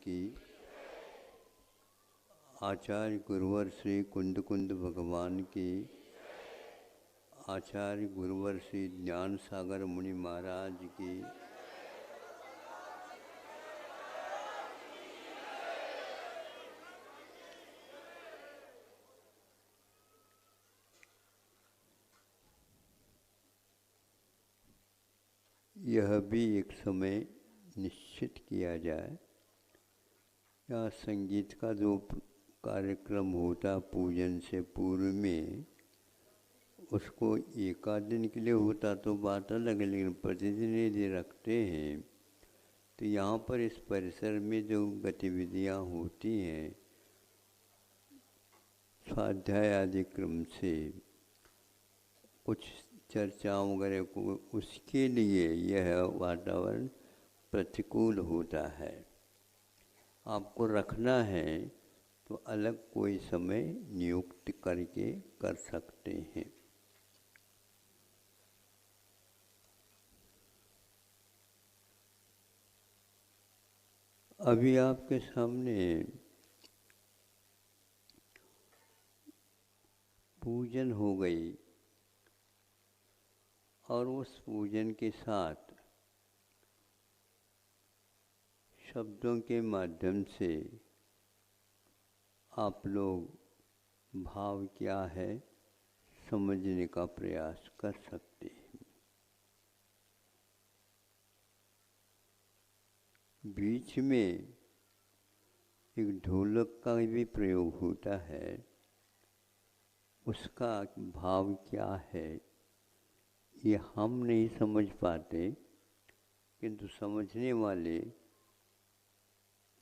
की, आचार्य गुरुवर श्री कुंद कुंद भगवान की, आचार्य गुरुवर श्री ज्ञान सागर मुनि महाराज की, यह भी एक समय निश्चित किया जाए या संगीत का जो कार्यक्रम होता पूजन से पूर्व में, उसको एकाध दिन के लिए होता तो बात अलग है, लेकिन प्रतिदिन यदि रखते हैं तो यहाँ पर इस परिसर में जो गतिविधियाँ होती हैं स्वाध्याय आदि क्रम से कुछ चर्चा वगैरह को, उसके लिए यह वातावरण प्रतिकूल होता है। आपको रखना है तो अलग कोई समय नियुक्त करके कर सकते हैं। अभी आपके सामने पूजन हो गई और उस पूजन के साथ शब्दों के माध्यम से आप लोग भाव क्या है समझने का प्रयास कर सकते हैं। बीच में एक ढोलक का भी प्रयोग होता है, उसका भाव क्या है ये हम नहीं समझ पाते, किंतु समझने वाले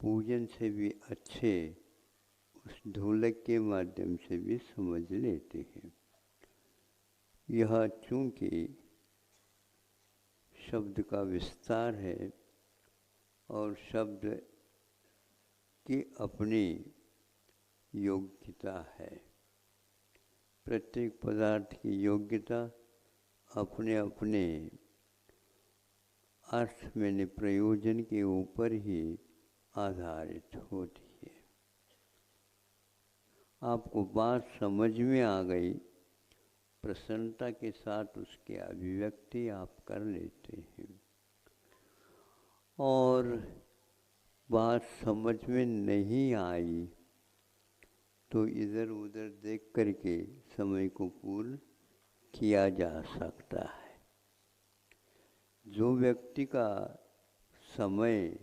पूजन से भी अच्छे उस ढोलक के माध्यम से भी समझ लेते हैं। यह चूँकि शब्द का विस्तार है और शब्द की अपनी योग्यता है, प्रत्येक पदार्थ की योग्यता अपने अपने अर्थ में प्रयोजन के ऊपर ही आधारित होती है। आपको बात समझ में आ गई, प्रसन्नता के साथ उसकी अभिव्यक्ति आप कर लेते हैं, और बात समझ में नहीं आई तो इधर उधर देख करके समय को पूर्ण किया जा सकता है। जो व्यक्ति का समय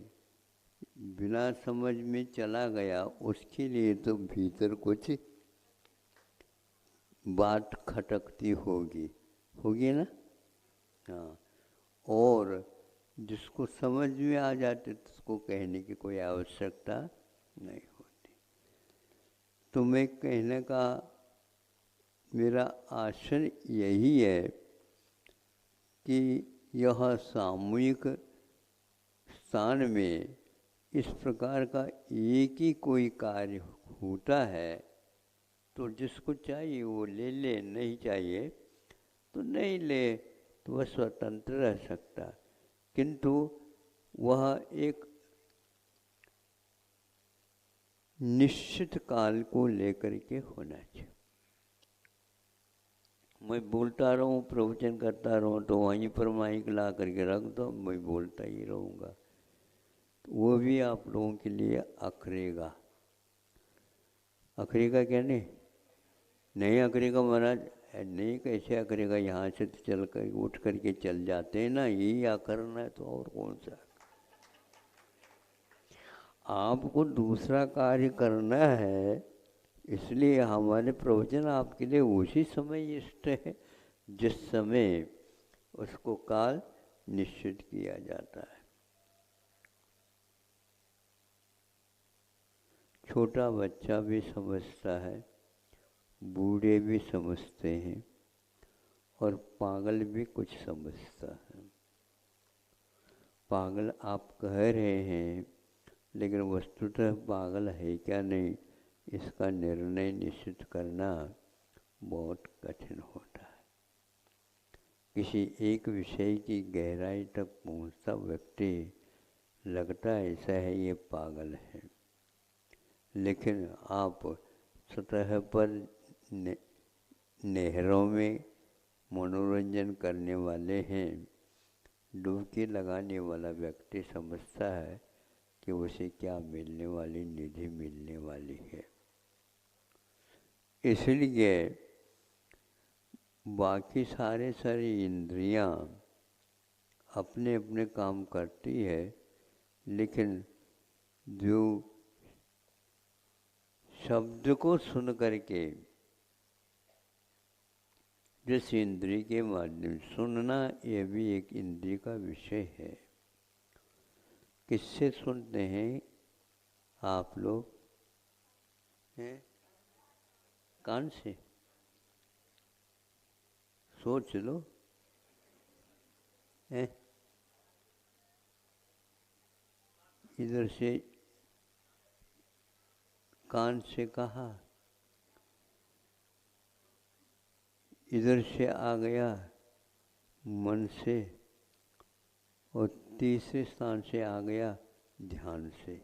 बिना समझ में चला गया, उसके लिए तो भीतर कुछ बात खटकती होगी ना। हाँ, और जिसको समझ में आ जाते तो उसको कहने की कोई आवश्यकता नहीं होती। तो मैं कहने का मेरा आशय यही है कि यह सामूहिक स्थान में इस प्रकार का एक ही कोई कार्य होता है तो जिसको चाहिए वो ले ले, नहीं चाहिए तो नहीं ले, तो वह स्वतंत्र रह सकता, किंतु वह एक निश्चित काल को लेकर के होना चाहिए। मैं बोलता रहूँ, प्रवचन करता रहूँ तो वहीं पर माइक ला करके रख दो, मैं बोलता ही रहूँगा, तो वो भी आप लोगों के लिए अखरेगा। अखरेगा क्या नहीं अखरेगा महाराज, नहीं कैसे अखरेगा, यहाँ से तो चल कर उठ करके चल जाते हैं ना, यही आकरण है तो और कौन सा। आपको दूसरा कार्य करना है, इसलिए हमारे प्रवचन आपके लिए उसी समय इष्ट है जिस समय उसको काल निश्चित किया जाता है। छोटा बच्चा भी समझता है, बूढ़े भी समझते हैं और पागल भी कुछ समझता है। पागल आप कह रहे हैं, लेकिन वस्तुतः पागल है क्या नहीं, इसका निर्णय निश्चित करना बहुत कठिन होता है। किसी एक विषय की गहराई तक पहुंचता व्यक्ति लगता ऐसा है ये पागल है, लेकिन आप सतह पर नहरों में मनोरंजन करने वाले हैं। डुबकी लगाने वाला व्यक्ति समझता है कि उसे क्या मिलने वाली निधि मिलने वाली है। इसलिए बाकी सारी इंद्रियां अपने अपने काम करती है, लेकिन जो शब्द को सुन करके जिस इंद्रिय के माध्यम सुनना, ये भी एक इंद्रिय का विषय है। किससे सुनते हैं आप लोग? हैं? कान से? सोच लो। हैं? इधर से कान से कहा, इधर से आ गया मन से, और तीसरे स्थान से आ गया ध्यान से।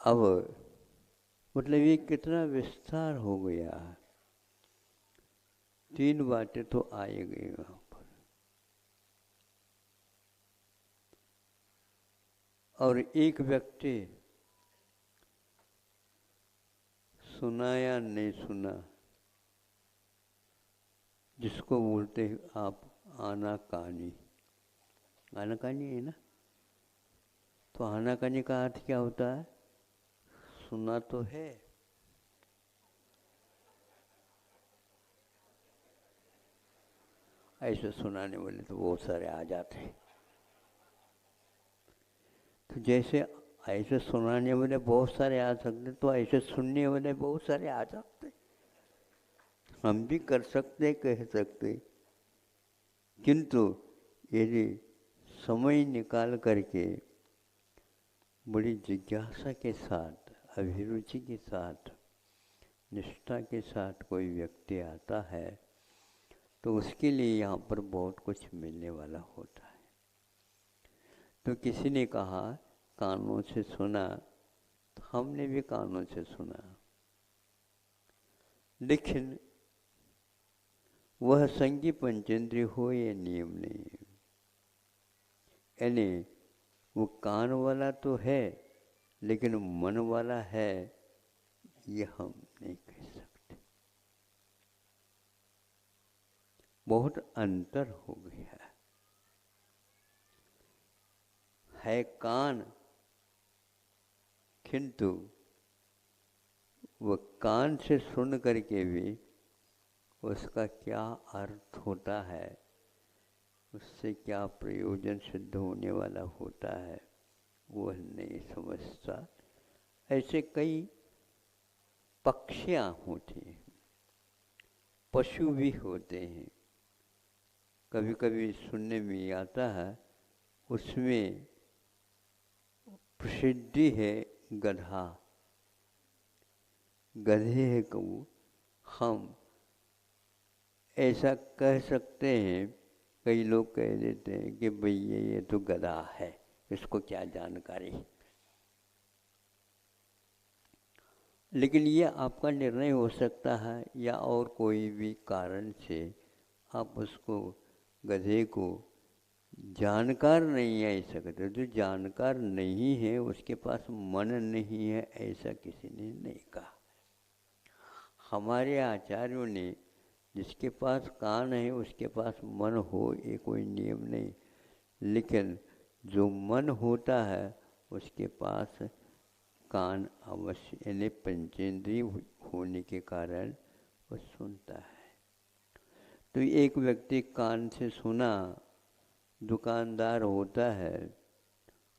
अब मतलब ये कितना विस्तार हो गया। 3 बातें तो आई गई वहां पर, और एक व्यक्ति सुना या नहीं सुना, जिसको बोलते हैं आप आनाकानी। आनाकानी है ना? तो आनाकानी का अर्थ क्या होता है? सुना तो है, ऐसे सुनाने वाले तो बहुत सारे आ जाते हैं। तो जैसे ऐसे सुनाने वाले बहुत सारे आ सकते, तो ऐसे सुनने वाले बहुत सारे आ सकते। हम भी कर सकते, कह सकते, किंतु यदि समय निकाल करके बड़ी जिज्ञासा के साथ, अभिरुचि के साथ, निष्ठा के साथ कोई व्यक्ति आता है, तो उसके लिए यहाँ पर बहुत कुछ मिलने वाला होता है। तो किसी ने कहा कानों से सुना, तो हमने भी कानों से सुना, लेकिन वह संगी पंचेंद्रिय हो ये नियम नहीं है। यानी वो कान वाला तो है, लेकिन मन वाला है, ये हम नहीं कह सकते। बहुत अंतर हो गया है कान, किंतु वह कान से सुन करके भी उसका क्या अर्थ होता है, उससे क्या प्रयोजन सिद्ध होने वाला होता है, वह नहीं समझता। ऐसे कई पक्षियाँ होती हैं, पशु भी होते हैं। कभी कभी सुनने में आता है, उसमें प्रसिद्धि है गधा। गधे को हम ऐसा कह सकते हैं, कई लोग कह देते हैं कि भैया ये तो गधा है, इसको क्या जानकारी। लेकिन ये आपका निर्णय हो सकता है, या और कोई भी कारण से आप उसको, गधे को जानकार नहीं है ऐसा कहते। जो जानकार नहीं है उसके पास मन नहीं है, ऐसा किसी ने नहीं कहा। हमारे आचार्यों ने जिसके पास कान है उसके पास मन हो, ये कोई नियम नहीं, लेकिन जो मन होता है उसके पास कान अवश्य, यानी पंचेंद्रिय होने के कारण वो सुनता है। तो एक व्यक्ति कान से सुना, दुकानदार होता है,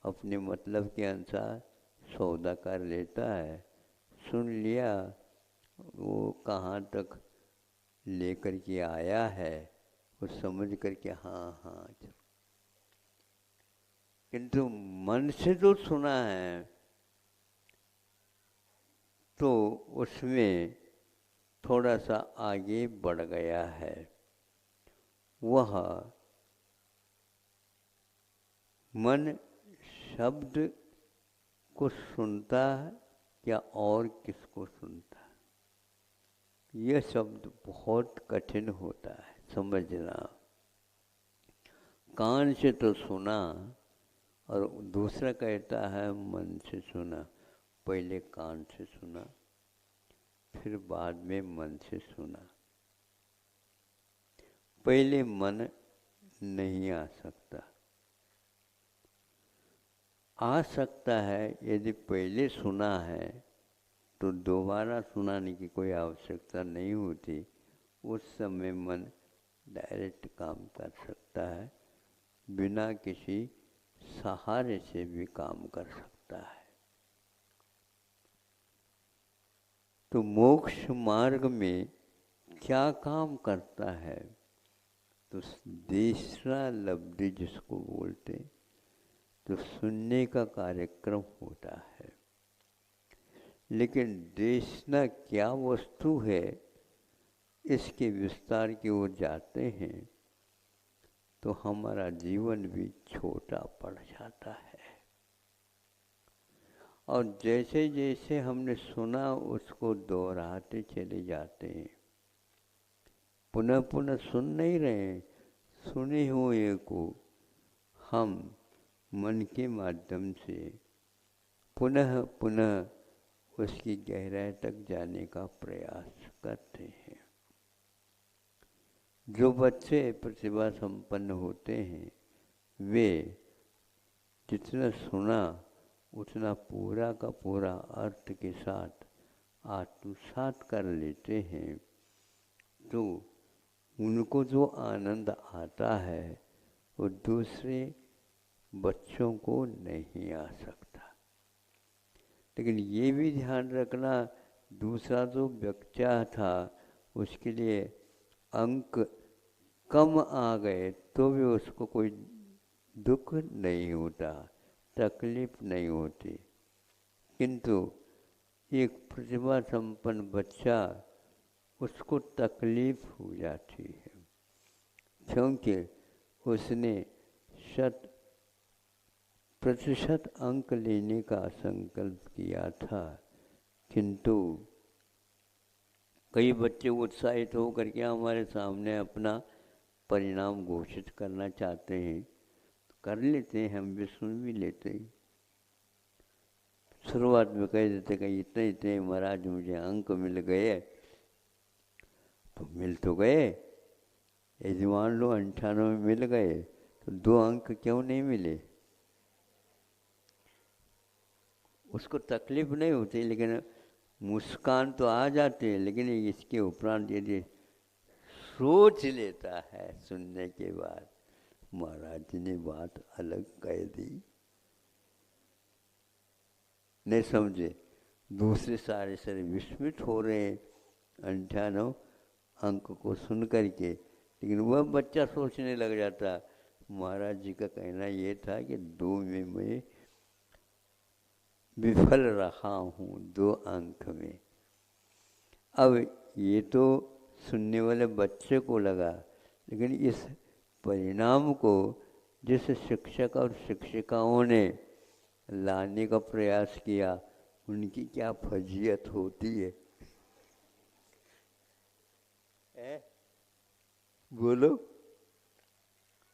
अपने मतलब के अनुसार सौदा कर लेता है, सुन लिया, वो कहाँ तक लेकर के आया है वो समझ करके हाँ हाँ चलो। किंतु मन से जो सुना है तो उसमें थोड़ा सा आगे बढ़ गया है, वह मन शब्द को सुनता है या और किसको सुनता है? यह शब्द बहुत कठिन होता है समझना। कान से तो सुना और दूसरा कहता है मन से सुना। पहले कान से सुना, फिर बाद में मन से सुना। पहले मन नहीं आ सकता। आ सकता है यदि पहले सुना है तो दोबारा सुनाने की कोई आवश्यकता नहीं होती। उस समय मन डायरेक्ट काम कर सकता है, बिना किसी सहारे से भी काम कर सकता है। तो मोक्ष मार्ग में क्या काम करता है? तो देशना लब्धि जिसको बोलते, तो सुनने का कार्यक्रम होता है। लेकिन देशना क्या वस्तु है, इसके विस्तार की ओर जाते हैं तो हमारा जीवन भी छोटा पड़ जाता है। और जैसे जैसे हमने सुना उसको दोहराते चले जाते हैं। पुनः पुनः सुन नहीं रहे, सुने हुए को हम मन के माध्यम से पुनः पुनः उसकी गहराई तक जाने का प्रयास करते हैं। जो बच्चे प्रतिभा संपन्न होते हैं वे जितना सुना उतना पूरा का पूरा अर्थ के साथ आत्मसात कर लेते हैं, तो उनको जो आनंद आता है वो दूसरे बच्चों को नहीं आ सकता। लेकिन ये भी ध्यान रखना, दूसरा जो बच्चा था उसके लिए अंक कम आ गए तो भी उसको कोई दुख नहीं होता, तकलीफ नहीं होती। किंतु एक प्रतिभा संपन्न बच्चा, उसको तकलीफ हो जाती है, क्योंकि उसने 100% अंक लेने का संकल्प किया था। किंतु कई बच्चे उत्साहित होकर के हमारे सामने अपना परिणाम घोषित करना चाहते हैं, तो कर लेते हैं, हम भी सुन भी लेते हैं। शुरुआत में कह देते कि इतने इतने महाराज मुझे अंक मिल गए, तो मिल तो गए। यदि मान लो 98 मिल गए तो 2 अंक क्यों नहीं मिले? उसको तकलीफ नहीं होती, लेकिन मुस्कान तो आ जाती है। लेकिन इसके उपरांत यदि सोच लेता है सुनने के बाद, महाराज जी ने बात अलग कह दी, नहीं समझे, दूसरे सारे विस्मित हो रहे हैं 98 अंक को सुन करके। लेकिन वह बच्चा सोचने लग जाता, महाराज जी का कहना ये था कि 2 में मैं विफल रहा हूँ, 2 अंक में। अब ये तो सुनने वाले बच्चे को लगा, लेकिन इस परिणाम को जिस शिक्षक और शिक्षिकाओं ने लाने का प्रयास किया, उनकी क्या फजीयत होती है? बोलो।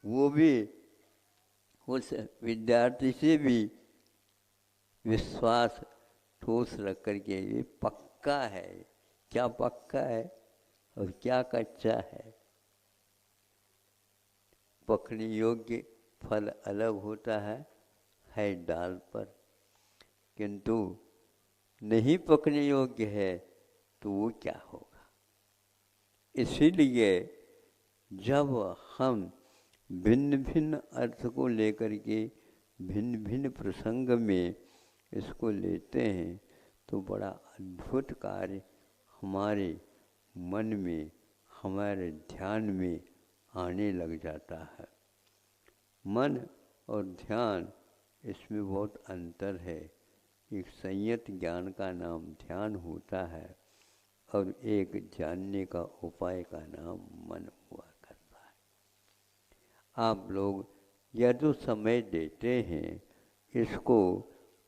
वो भी उस विद्यार्थी से भी विश्वास ठोस रख करके ये पक्का है, क्या पक्का है और क्या कच्चा है। पकने योग्य फल अलग होता है डाल पर, किंतु नहीं पकने योग्य है तो वो क्या होगा। इसीलिए जब हम भिन्न भिन्न अर्थ को लेकर के भिन्न भिन्न प्रसंग में इसको लेते हैं तो बड़ा अद्भुत कार्य हमारे मन में, हमारे ध्यान में आने लग जाता है। मन और ध्यान, इसमें बहुत अंतर है। एक संयत ज्ञान का नाम ध्यान होता है और एक जानने का उपाय का नाम मन हुआ करता है। आप लोग यह जो समय देते हैं इसको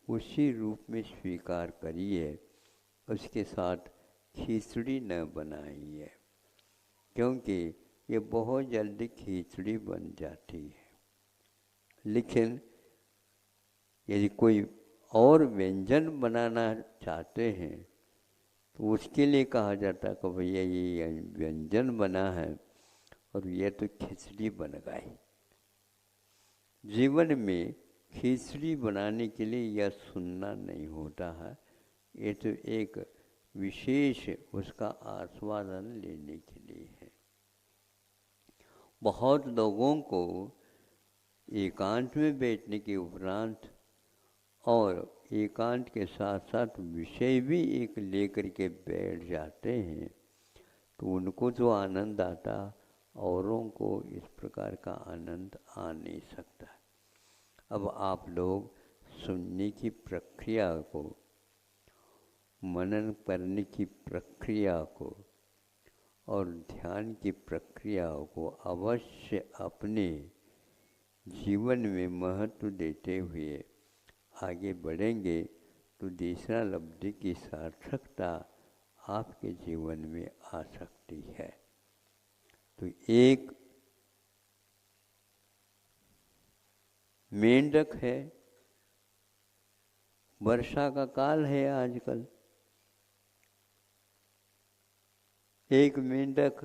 उसी रूप में स्वीकार करिए, उसके साथ खिचड़ी न बनाइए, क्योंकि ये बहुत जल्दी खिचड़ी बन जाती है। लेकिन यदि कोई और व्यंजन बनाना चाहते हैं तो उसके लिए कहा जाता है कि भैया ये व्यंजन बना है और ये तो खिचड़ी बन गई। जीवन में खिचड़ी बनाने के लिए यह सुनना नहीं होता है, ये तो एक विशेष उसका आस्वादन लेने के लिए है। बहुत लोगों को एकांत में बैठने के उपरांत और एकांत के साथ साथ विषय भी एक लेकर के बैठ जाते हैं तो उनको जो आनंद आता औरों को इस प्रकार का आनंद आ नहीं सकता। अब आप लोग सुनने की प्रक्रिया को, मनन करने की प्रक्रिया को और ध्यान की प्रक्रिया को अवश्य अपने जीवन में महत्व देते हुए आगे बढ़ेंगे तो तीसरा लब्धि की सार्थकता आपके जीवन में आ सकती है। तो एक मेंढक है, वर्षा का काल है आजकल, एक मेंढक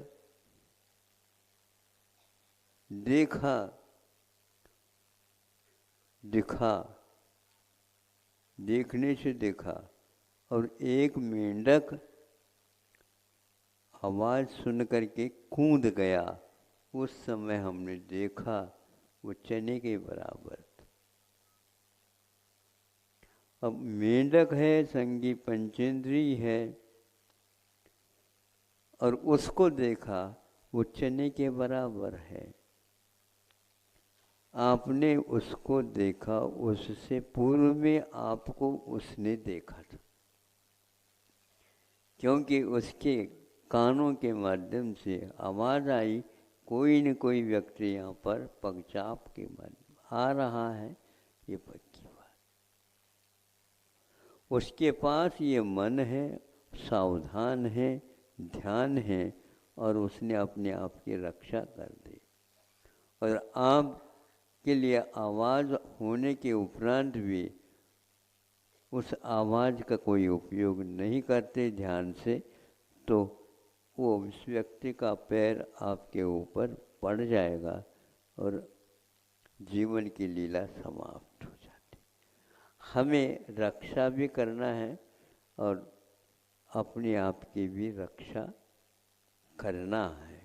देखने से देखा और एक मेंढक आवाज़ सुन करके कूद गया। उस समय हमने देखा वो चने के बराबर था। अब मेंढक है, संगी पंचेंद्री है, और उसको देखा वो चने के बराबर है। आपने उसको देखा, उससे पूर्व में आपको उसने देखा था, क्योंकि उसके कानों के माध्यम से आवाज़ आई, कोई न कोई व्यक्ति यहाँ पर पगचाप के माध्यम आ रहा है, ये पक्की बात। उसके पास ये मन है, सावधान है, ध्यान है, और उसने अपने आप की रक्षा कर दी। और आप के लिए आवाज़ होने के उपरांत भी उस आवाज़ का कोई उपयोग नहीं करते ध्यान से, तो वो उस व्यक्ति का पैर आपके ऊपर पड़ जाएगा और जीवन की लीला समाप्त हो जाती। हमें रक्षा भी करना है और अपने आप की भी रक्षा करना है।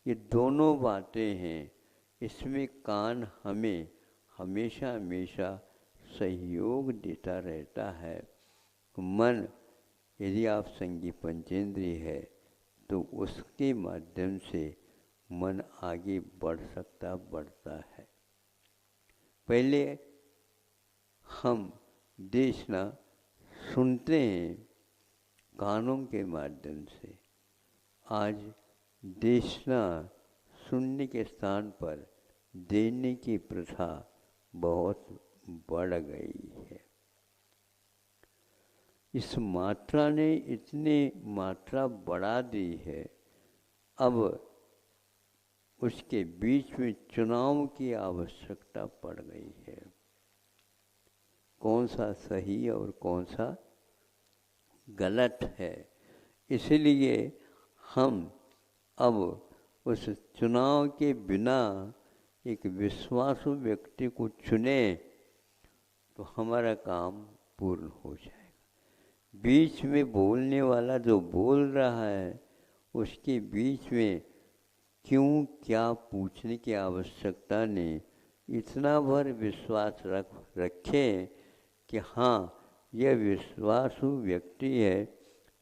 ये दोनों बातें हैं, इसमें कान हमें हमेशा हमेशा सहयोग देता रहता है। मन, यदि आप संगी पंचेंद्रिय है तो उसके माध्यम से मन आगे बढ़ता है। पहले हम देखना सुनते हैं कानों के माध्यम से, आज देखना सुनने के स्थान पर देने की प्रथा बहुत बढ़ गई है। इस मात्रा ने इतनी मात्रा बढ़ा दी है, अब उसके बीच में चुनाव की आवश्यकता पड़ गई है। कौन सा सही और कौन सा गलत है, इसलिए हम अब उस चुनाव के बिना एक विश्वासु व्यक्ति को चुने तो हमारा काम पूर्ण हो जाएगा। बीच में बोलने वाला जो बोल रहा है उसके बीच में क्यों क्या पूछने की आवश्यकता नहीं, इतना भर विश्वास रखें कि हाँ यह विश्वासु व्यक्ति है,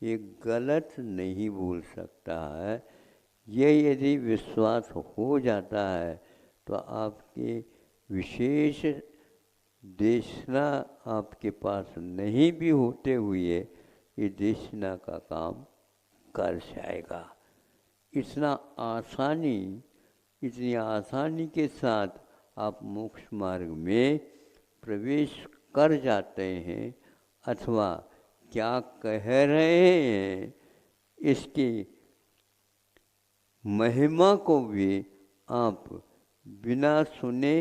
ये गलत नहीं बोल सकता है। यह यदि विश्वास हो जाता है तो आपके विशेष देशना आपके पास नहीं भी होते हुए ये देशना का काम कर जाएगा। इतना आसानी इतनी आसानी के साथ आप मोक्ष मार्ग में प्रवेश कर जाते हैं, अथवा क्या कह रहे हैं इसकी महिमा को भी आप बिना सुने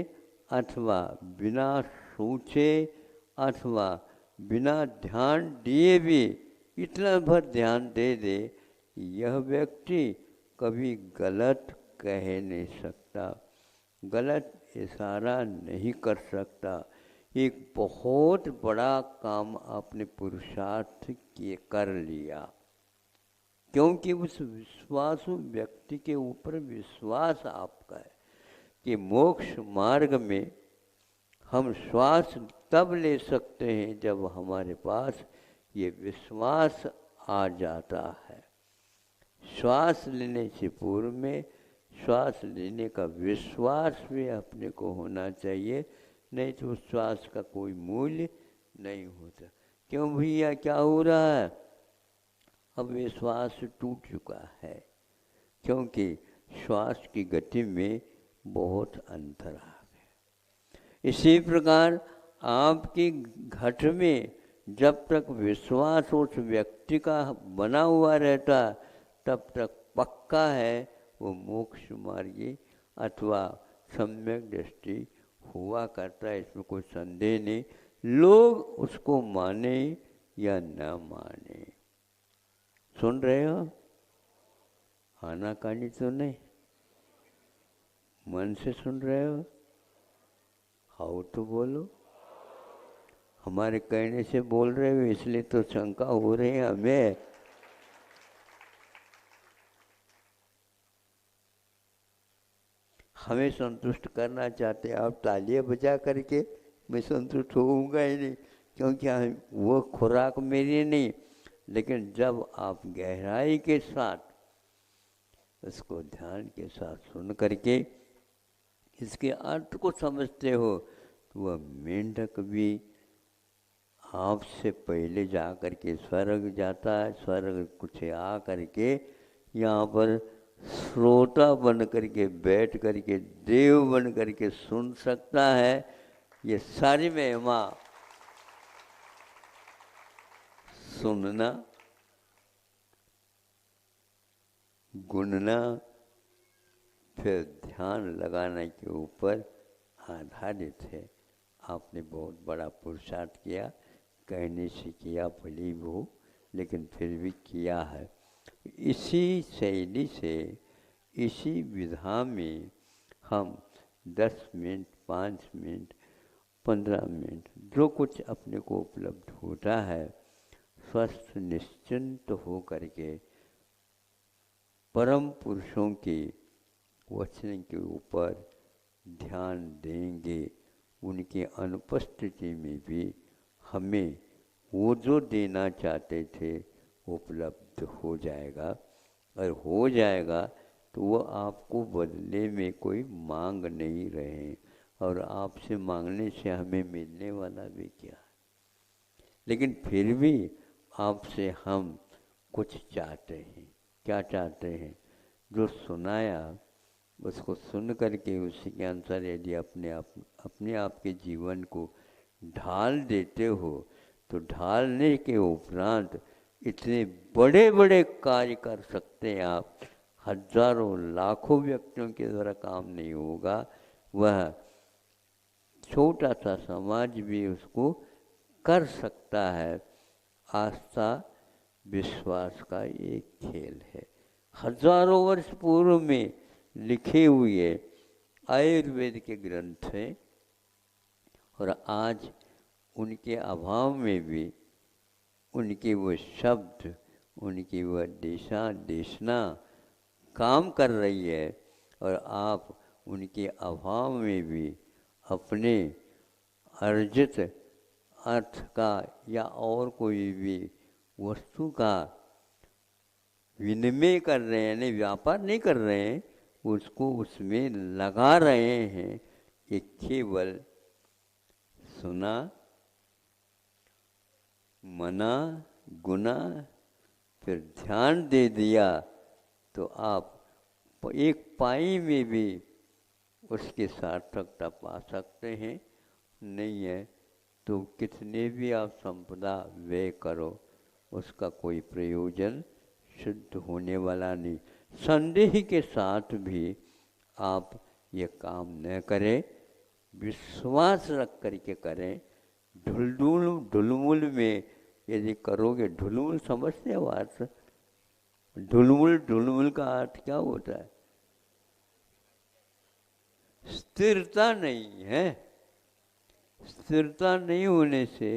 अथवा बिना सोचे अथवा बिना ध्यान दिए भी इतना भर ध्यान दे दे, यह व्यक्ति कभी गलत कह नहीं सकता, गलत इशारा नहीं कर सकता। एक बहुत बड़ा काम आपने पुरुषार्थ किए कर लिया, क्योंकि उस विश्वासु व्यक्ति के ऊपर विश्वास आपका है कि मोक्ष मार्ग में हम श्वास तब ले सकते हैं जब हमारे पास ये विश्वास आ जाता है। श्वास लेने से पूर्व में श्वास लेने का विश्वास भी अपने को होना चाहिए, नहीं तो श्वास का कोई मूल्य नहीं होता। क्यों भैया, क्या हो रहा है? अब विश्वास टूट चुका है, क्योंकि श्वास की गति में बहुत अंतर आ गया। इसी प्रकार आपकी घट में जब तक विश्वास उस व्यक्ति का बना हुआ रहता तब तक पक्का है वो मोक्ष मार्गी अथवा सम्यक दृष्टि हुआ करता है, इसमें कोई संदेह नहीं। लोग उसको माने या न माने। सुन रहे हो? आनाकानी तो नहीं, मन से सुन रहे हो? आओ तो बोलो। हमारे कहने से बोल रहे हो इसलिए तो शंका हो रही है हमें। हमें संतुष्ट करना चाहते हैं, आप तालियां बजा करके मैं संतुष्ट होऊंगा ही नहीं, क्योंकि वो खुराक मेरी नहीं। लेकिन जब आप गहराई के साथ उसको ध्यान के साथ सुन करके इसके अर्थ को समझते हो तो वह मेंढक भी आपसे पहले जा करके स्वर्ग जाता है, स्वर्ग कुछ आ करके यहाँ पर श्रोता बन करके बैठ करके देव बन करके सुन सकता है। ये सारी महिमा सुनना, गुनना, फिर ध्यान लगाने के ऊपर आधारित है। आपने बहुत बड़ा पुरुषार्थ किया, कहने से किया भली वो, लेकिन फिर भी किया है। इसी शैली से, इसी विधा में हम 10 मिनट, 5 मिनट, 15 मिनट जो कुछ अपने को उपलब्ध होता है, स्वस्थ निश्चिंत हो करके परम पुरुषों के वचन के ऊपर ध्यान देंगे। उनके अनुपस्थिति में भी हमें वो जो देना चाहते थे उपलब्ध हो जाएगा, और हो जाएगा तो वो आपको बदले में कोई मांग नहीं रहे, और आपसे मांगने से हमें मिलने वाला भी क्या है। लेकिन फिर भी आपसे हम कुछ चाहते हैं। क्या चाहते हैं? जो सुनाया उसको सुन करके उसी के अनुसार यदि अपने आप के जीवन को ढाल देते हो तो ढालने के उपरांत इतने बड़े बड़े कार्य कर सकते हैं आप। हजारों लाखों व्यक्तियों के द्वारा काम नहीं होगा, वह छोटा सा समाज भी उसको कर सकता है। आस्था विश्वास का एक खेल है। हजारों वर्ष पूर्व में लिखे हुए आयुर्वेद के ग्रंथ हैं, और आज उनके अभाव में भी उनके वो शब्द, उनकी वह देशना काम कर रही है, और आप उनके अभाव में भी अपने अर्जित अर्थ का या और कोई भी वस्तु का विनिमय कर रहे हैं, यानी व्यापार नहीं कर रहे हैं, उसको उसमें लगा रहे हैं। ये केवल सुना, मना, गुना, फिर ध्यान दे दिया तो आप एक पाई में भी उसकी सार्थकता पा सकते हैं। नहीं है तो कितने भी आप संपदा व्यय करो, उसका कोई प्रयोजन सिद्ध होने वाला नहीं। संदेह के साथ भी आप ये काम न करें, विश्वास रख करके करें। ढुलमुल में यदि करोगे, ढुलमुल समझते हो अर्थ? ढुलमुल का अर्थ क्या होता है? स्थिरता नहीं है। स्थिरता नहीं होने से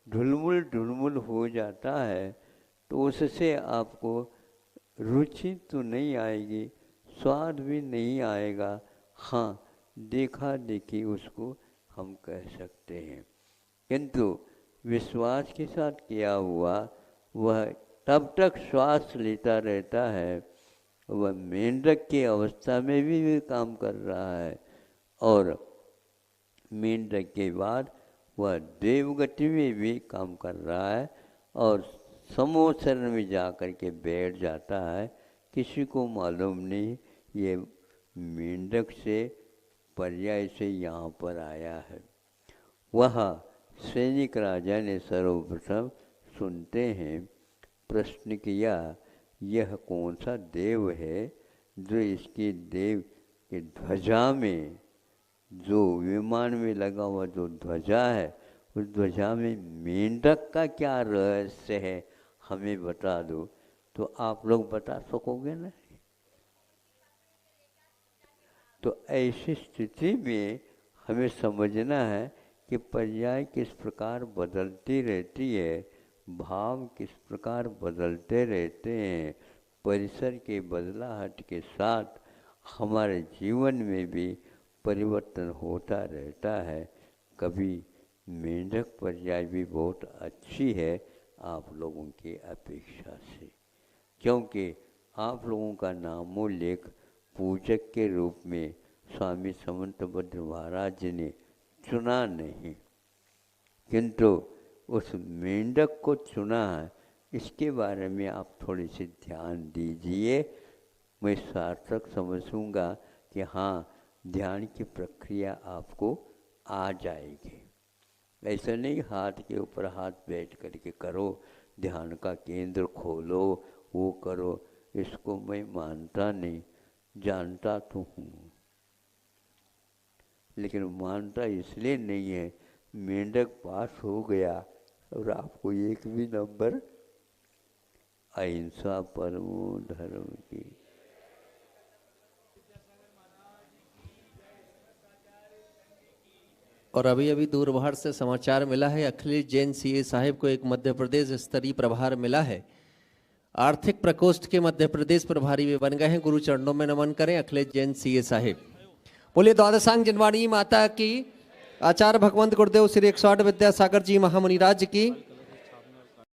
ढुलमुल हो जाता है, तो उससे आपको रुचि तो नहीं आएगी, स्वाद भी नहीं आएगा। हाँ, देखा देखी उसको हम कह सकते हैं, किंतु विश्वास के साथ किया हुआ वह तब तक श्वास लेता रहता है, वह मेंढक की अवस्था में भी काम कर रहा है, और मेंढक के बाद वह देवगति में भी काम कर रहा है, और समोसरण में जा कर के बैठ जाता है। किसी को मालूम नहीं ये मेंढक से पर्याय से यहाँ पर आया है। वह सैनिक राजा ने सर्वप्रथम सुनते हैं प्रश्न किया, यह कौन सा देव है जो इसकी देव की ध्वजा में, जो विमान में लगा हुआ जो ध्वजा है, उस ध्वजा में मेंढक का क्या रहस्य है, हमें बता दो। तो आप लोग बता सकोगे ना? तो ऐसी स्थिति में हमें समझना है कि पर्याय किस प्रकार बदलती रहती है, भाव किस प्रकार बदलते रहते हैं। परिसर के बदलाहट के साथ हमारे जीवन में भी परिवर्तन होता रहता है। कभी मेंढक पर्याय भी बहुत अच्छी है आप लोगों की अपेक्षा से, क्योंकि आप लोगों का नामोल्लेख पूजक के रूप में स्वामी समंतभद्र महाराज जी ने चुना नहीं, किंतु उस मेंढक को चुना है। इसके बारे में आप थोड़ी सी ध्यान दीजिए, मैं सार्थक समझूंगा कि हाँ, ध्यान की प्रक्रिया आपको आ जाएगी। ऐसा नहीं हाथ के ऊपर हाथ बैठ करके करो, ध्यान का केंद्र खोलो, वो करो, इसको मैं मानता नहीं। जानता तो हूँ, लेकिन मानता इसलिए नहीं है, मेंढक पास हो गया और आपको एक भी नंबर अहिंसा परमो धर्म की। और अभी अभी दूरभाष से समाचार मिला है, अखिलेश जैन सीए साहिब को एक मध्य प्रदेश स्तरीय प्रभार मिला है। आर्थिक प्रकोष्ठ के मध्य प्रदेश प्रभारी वे बन गए हैं। गुरु चरणों में नमन करें अखिलेश जैन सीए साहिब। बोलिए द्वादशांग जनवाणी माता की, आचार्य भगवंत गुरुदेव श्री 108 विद्यासागर जी महामुनिराज की।